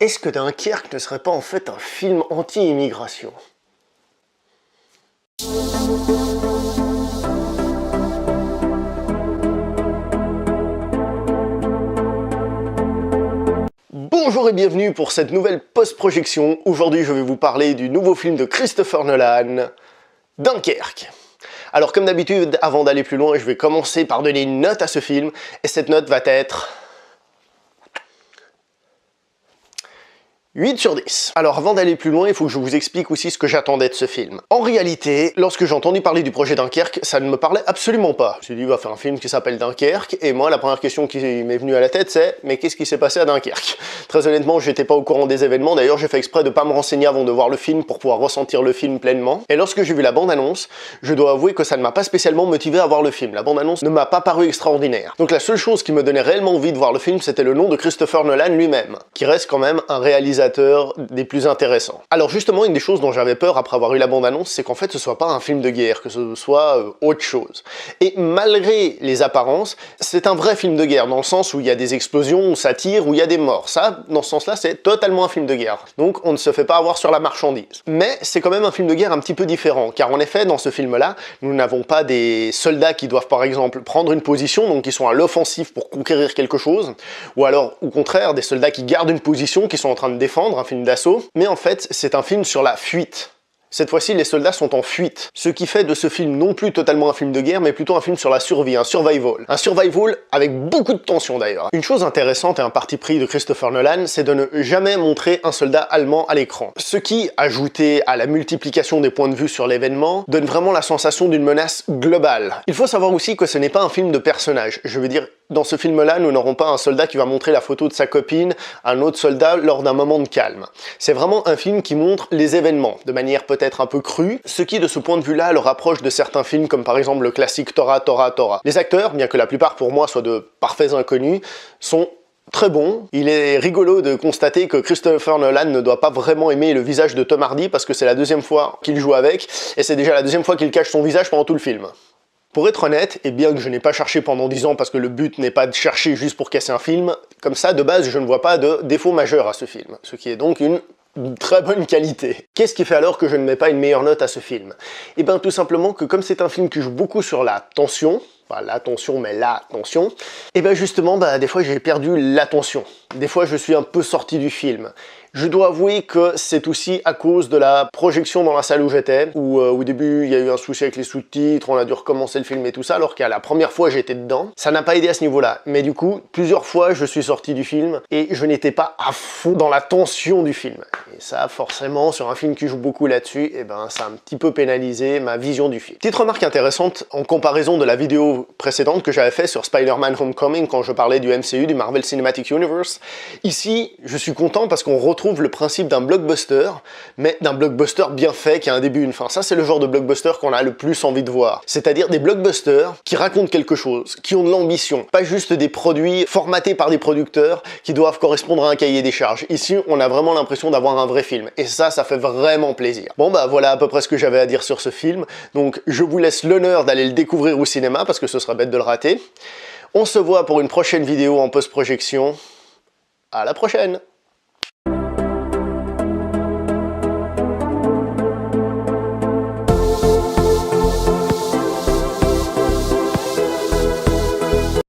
Est-ce que Dunkerque ne serait pas en fait un film anti-immigration? Bonjour et bienvenue pour cette nouvelle post-projection. Aujourd'hui, je vais vous parler du nouveau film de Christopher Nolan, Dunkerque. Alors comme d'habitude, avant d'aller plus loin, je vais commencer par donner une note à ce film, et cette note va être 8 sur 10. Alors avant d'aller plus loin, il faut que je vous explique aussi ce que j'attendais de ce film. En réalité, lorsque j'ai entendu parler du projet Dunkerque, ça ne me parlait absolument pas. Je me suis dit, il va faire un film qui s'appelle Dunkerque, et moi la première question qui m'est venue à la tête c'est, mais qu'est-ce qui s'est passé à Dunkerque? Très honnêtement, j'étais pas au courant des événements, d'ailleurs j'ai fait exprès de pas me renseigner avant de voir le film pour pouvoir ressentir le film pleinement. Et lorsque j'ai vu la bande-annonce, je dois avouer que ça ne m'a pas spécialement motivé à voir le film. La bande-annonce ne m'a pas paru extraordinaire. Donc la seule chose qui me donnait réellement envie de voir le film, c'était le nom de Christopher Nolan lui-même, qui reste quand même un réalisateur des plus intéressants. Alors justement, une des choses dont j'avais peur après avoir eu la bande-annonce, c'est qu'en fait ce soit pas un film de guerre, que ce soit autre chose. Et malgré les apparences, c'est un vrai film de guerre, dans le sens où il y a des explosions, où ça tire, où il y a des morts. Ça, dans ce sens-là, c'est totalement un film de guerre. Donc on ne se fait pas avoir sur la marchandise. Mais c'est quand même un film de guerre un petit peu différent, car en effet, dans ce film-là, nous n'avons pas des soldats qui doivent par exemple prendre une position, donc qui sont à l'offensive pour conquérir quelque chose, ou alors au contraire, des soldats qui gardent une position, qui sont en train de défendre, un film d'assaut, mais en fait c'est un film sur la fuite. Cette fois-ci, les soldats sont en fuite. Ce qui fait de ce film non plus totalement un film de guerre, mais plutôt un film sur la survie, un survival. Un survival avec beaucoup de tension d'ailleurs. Une chose intéressante et un parti pris de Christopher Nolan, c'est de ne jamais montrer un soldat allemand à l'écran. Ce qui, ajouté à la multiplication des points de vue sur l'événement, donne vraiment la sensation d'une menace globale. Il faut savoir aussi que ce n'est pas un film de personnages. Je veux dire, dans ce film-là, nous n'aurons pas un soldat qui va montrer la photo de sa copine à un autre soldat lors d'un moment de calme. C'est vraiment un film qui montre les événements, de manière peut-être un peu crue, ce qui de ce point de vue-là le rapproche de certains films comme par exemple le classique Tora Tora Tora. Les acteurs, bien que la plupart pour moi soient de parfaits inconnus, sont très bons. Il est rigolo de constater que Christopher Nolan ne doit pas vraiment aimer le visage de Tom Hardy parce que c'est la deuxième fois qu'il joue avec, et c'est déjà la deuxième fois qu'il cache son visage pendant tout le film. Pour être honnête, et bien que je n'ai pas cherché pendant 10 ans parce que le but n'est pas de chercher juste pour casser un film, comme ça, de base, je ne vois pas de défaut majeur à ce film, ce qui est donc une très bonne qualité. Qu'est-ce qui fait alors que je ne mets pas une meilleure note à ce film? Eh bien tout simplement que comme c'est un film qui joue beaucoup sur la tension, pas l'attention mais la tension, et bien justement des fois j'ai perdu l'attention. Des fois je suis un peu sorti du film. Je dois avouer que c'est aussi à cause de la projection dans la salle où j'étais, où au début il y a eu un souci avec les sous-titres, on a dû recommencer le film et tout ça, alors qu'à la première fois j'étais dedans. Ça n'a pas aidé à ce niveau-là, mais du coup, plusieurs fois je suis sorti du film et je n'étais pas à fond dans la tension du film. Et ça, forcément, sur un film qui joue beaucoup là-dessus, et ben ça a un petit peu pénalisé ma vision du film. Petite remarque intéressante en comparaison de la vidéo précédente que j'avais fait sur Spider-Man Homecoming quand je parlais du MCU, du Marvel Cinematic Universe. Ici, je suis content parce qu'on retrouve le principe d'un blockbuster, mais d'un blockbuster bien fait, qui a un début et une fin. Ça, c'est le genre de blockbuster qu'on a le plus envie de voir. C'est-à-dire des blockbusters qui racontent quelque chose, qui ont de l'ambition, pas juste des produits formatés par des producteurs qui doivent correspondre à un cahier des charges. Ici, on a vraiment l'impression d'avoir un vrai film, et ça fait vraiment plaisir. Bon voilà à peu près ce que j'avais à dire sur ce film, donc je vous laisse l'honneur d'aller le découvrir au cinéma, parce que ce serait bête de le rater. On se voit pour une prochaine vidéo en post-projection. À la prochaine!